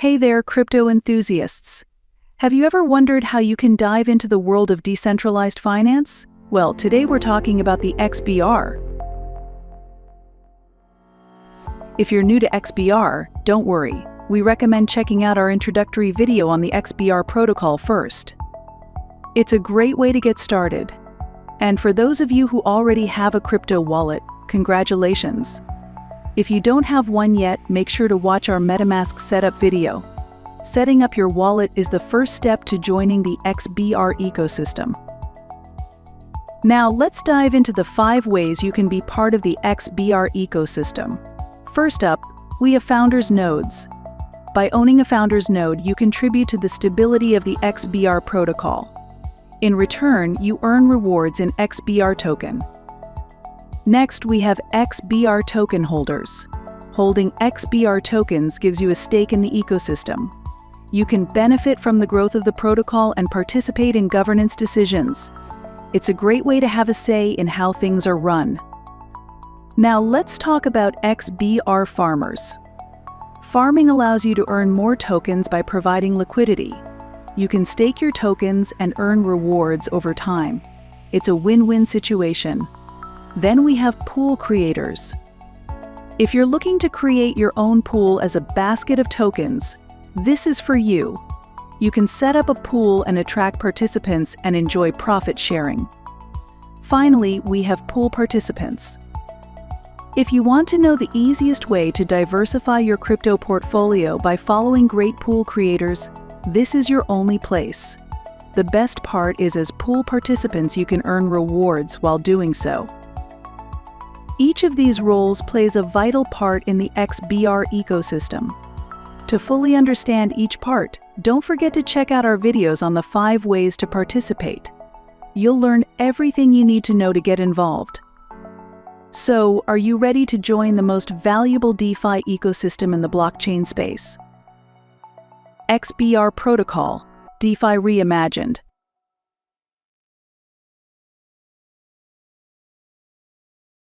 Hey there, crypto enthusiasts! Have you ever wondered how you can dive into the world of decentralized finance? Well, today we're talking about the XBR. If you're new to XBR, don't worry. We recommend checking out our introductory video on the XBR protocol first. It's a great way to get started. And for those of you who already have a crypto wallet, congratulations! If you don't have one yet, make sure to watch our MetaMask setup video. Setting up your wallet is the first step to joining the XBR ecosystem. Now let's dive into the 5 ways you can be part of the XBR ecosystem. First up, we have Founders Nodes. By owning a Founders Node, you contribute to the stability of the XBR protocol. In return, you earn rewards in XBR token. Next, we have XBR token holders. Holding XBR tokens gives you a stake in the ecosystem. You can benefit from the growth of the protocol and participate in governance decisions. It's a great way to have a say in how things are run. Now let's talk about XBR farmers. Farming allows you to earn more tokens by providing liquidity. You can stake your tokens and earn rewards over time. It's a win-win situation. Then we have pool creators. If you're looking to create your own pool as a basket of tokens, this is for you. You can set up a pool and attract participants and enjoy profit sharing. Finally, we have pool participants. If you want to know the easiest way to diversify your crypto portfolio by following great pool creators, this is your only place. The best part is, as pool participants, you can earn rewards while doing so. Each of these roles plays a vital part in the XBR ecosystem. To fully understand each part, don't forget to check out our videos on the 5 ways to participate. You'll learn everything you need to know to get involved. So, are you ready to join the most valuable DeFi ecosystem in the blockchain space? XBR Protocol, DeFi Reimagined.